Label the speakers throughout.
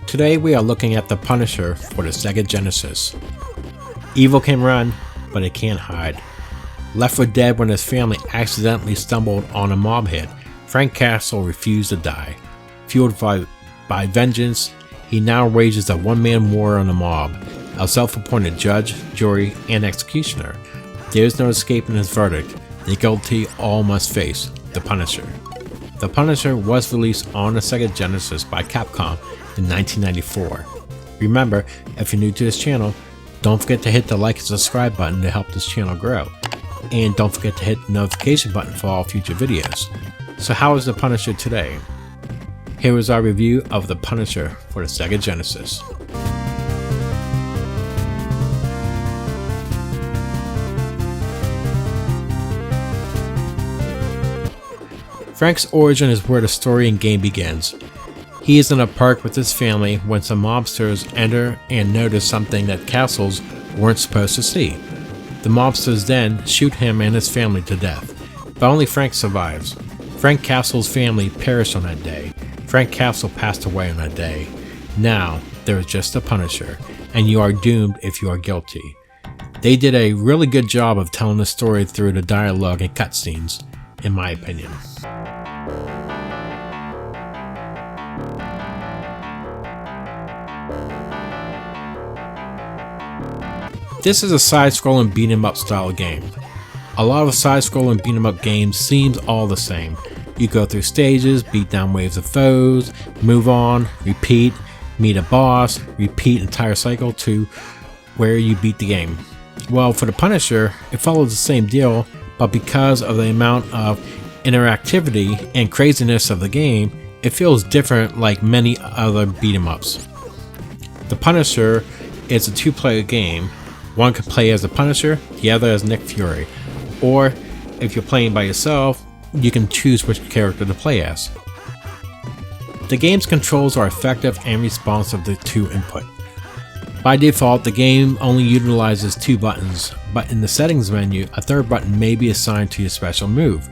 Speaker 1: Today we are looking at the Punisher for the SEGA Genesis. Evil can run, but it can't hide. Left for dead when his family accidentally stumbled on a mob hit, Frank Castle refused to die. Fueled by vengeance, he now wages a one-man war on the mob, a self-appointed judge, jury, and executioner. There is no escaping his verdict. The guilty all must face the Punisher. The Punisher was released on the SEGA Genesis by Capcom in 1994. Remember, if you're new to this channel, don't forget to hit the like and subscribe button to help this channel grow. And don't forget to hit the notification button for all future videos. So how is the Punisher today? Here is our review of the Punisher for the SEGA Genesis. Frank's origin is where the story and game begins. He is in a park with his family when some mobsters enter and notice something that Castles weren't supposed to see. The mobsters then shoot him and his family to death, but only Frank survives. Frank Castle's family perished on that day. Frank Castle passed away on that day. Now, there is just a Punisher, and you are doomed if you are guilty. They did a really good job of telling the story through the dialogue and cutscenes, in my opinion. This is a side-scrolling beat-em-up style game. A lot of side-scrolling beat-em-up games seems all the same. You go through stages, beat down waves of foes, move on, repeat, meet a boss, repeat entire cycle to where you beat the game. Well, for the Punisher, it follows the same deal, but because of the amount of interactivity and craziness of the game, it feels different like many other beat-em-ups. The Punisher is a two-player game. One can play as the Punisher, the other as Nick Fury. Or, if you're playing by yourself, you can choose which character to play as. The game's controls are effective and responsive to input. By default, the game only utilizes two buttons, but in the settings menu, a third button may be assigned to your special move.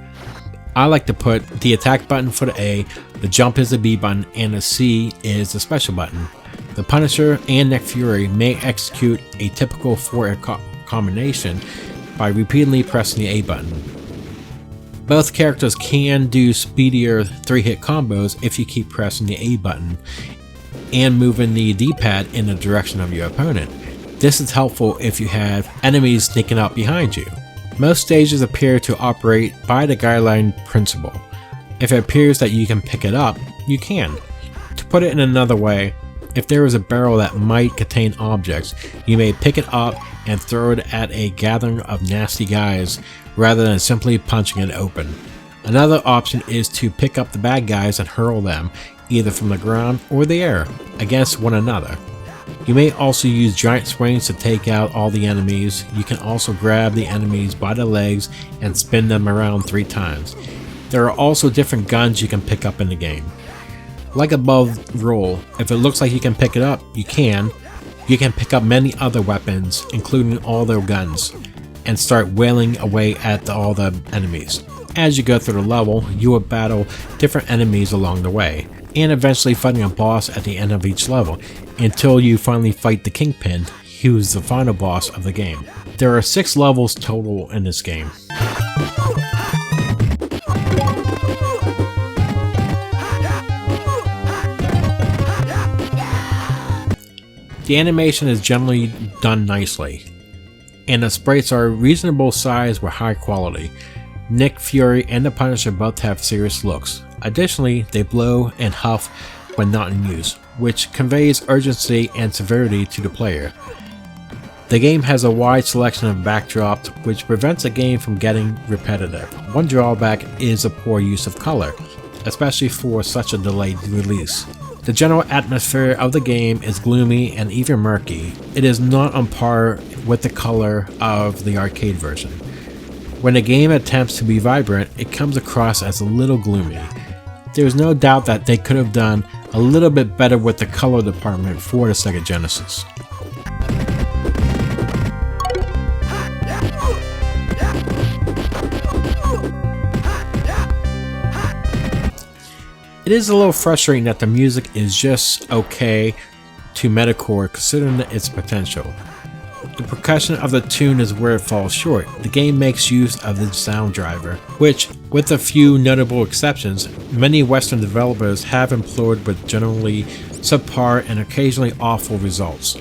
Speaker 1: I like to put the attack button for the A, the jump is the B button, and the C is the special button. The Punisher and Nick Fury may execute a typical 4 combination by repeatedly pressing the A button. Both characters can do speedier 3-hit combos if you keep pressing the A button and moving the D-pad in the direction of your opponent. This is helpful if you have enemies sneaking up behind you. Most stages appear to operate by the guideline principle. If it appears that you can pick it up, you can. To put it in another way, if there is a barrel that might contain objects, you may pick it up and throw it at a gathering of nasty guys rather than simply punching it open. Another option is to pick up the bad guys and hurl them, either from the ground or the air, against one another. You may also use giant swings to take out all the enemies. You can also grab the enemies by the legs and spin them around 3 times. There are also different guns you can pick up in the game. Like above roll, if it looks like you can pick it up, you can. You can pick up many other weapons, including all their guns, and start wailing away at all the enemies. As you go through the level, you will battle different enemies along the way, and eventually fighting a boss at the end of each level, until you finally fight the Kingpin, who is the final boss of the game. There are 6 levels total in this game. The animation is generally done nicely, and the sprites are reasonable size with high quality. Nick Fury and the Punisher both have serious looks. Additionally, they blow and huff when not in use, which conveys urgency and severity to the player. The game has a wide selection of backdrops, which prevents the game from getting repetitive. One drawback is the poor use of color, especially for such a delayed release. The general atmosphere of the game is gloomy and even murky. It is not on par with the color of the arcade version. When the game attempts to be vibrant, it comes across as a little gloomy. There is no doubt that they could have done a little bit better with the color department for the SEGA Genesis. It is a little frustrating that the music is just okay to metalcore considering its potential. The percussion of the tune is where it falls short. The game makes use of the sound driver, which, with a few notable exceptions, many Western developers have employed with generally subpar and occasionally awful results.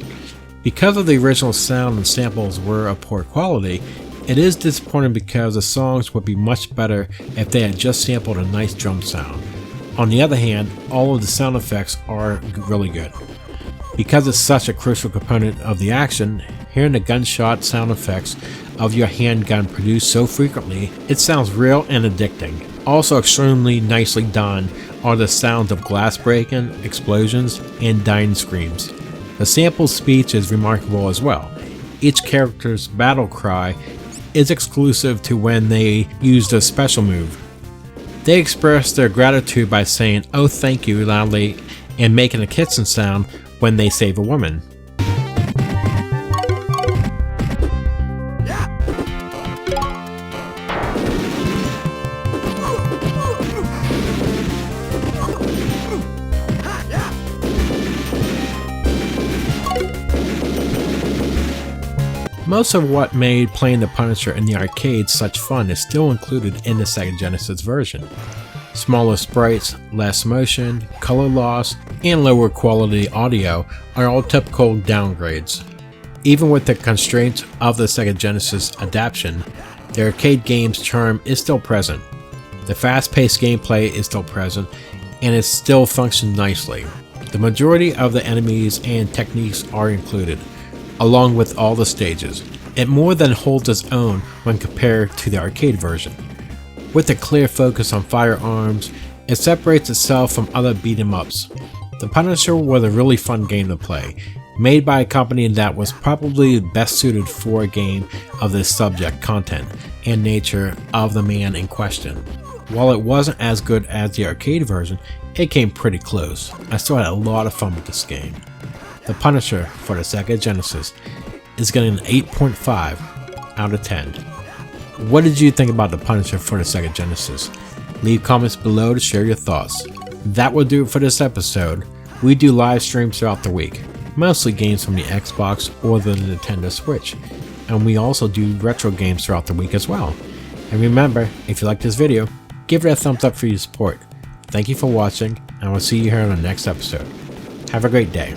Speaker 1: Because of the original sound and samples were of poor quality, it is disappointing because the songs would be much better if they had just sampled a nice drum sound. On the other hand, all of the sound effects are really good. Because it's such a crucial component of the action, hearing the gunshot sound effects of your handgun produced so frequently, it sounds real and addicting. Also extremely nicely done are the sounds of glass breaking, explosions, and dying screams. The sample speech is remarkable as well. Each character's battle cry is exclusive to when they use a special move. They express their gratitude by saying "oh thank you" loudly and making a kissing sound when they save a woman. Most of what made playing the Punisher in the arcade such fun is still included in the SEGA Genesis version. Smaller sprites, less motion, color loss, and lower quality audio are all typical downgrades. Even with the constraints of the SEGA Genesis adaptation, the arcade game's charm is still present. The fast-paced gameplay is still present, and it still functions nicely. The majority of the enemies and techniques are included, along with all the stages. It more than holds its own when compared to the arcade version. With a clear focus on firearms, it separates itself from other beat-em-ups. The Punisher was a really fun game to play, made by a company that was probably best suited for a game of this subject content and nature of the man in question. While it wasn't as good as the arcade version, it came pretty close. I still had a lot of fun with this game. The Punisher for the SEGA Genesis is getting an 8.5 out of 10. What did you think about the Punisher for the SEGA Genesis? Leave comments below to share your thoughts. That will do it for this episode. We do live streams throughout the week, mostly games from the Xbox or the Nintendo Switch, and we also do retro games throughout the week as well. And remember, if you like this video, give it a thumbs up for your support. Thank you for watching, and I will see you here on the next episode. Have a great day.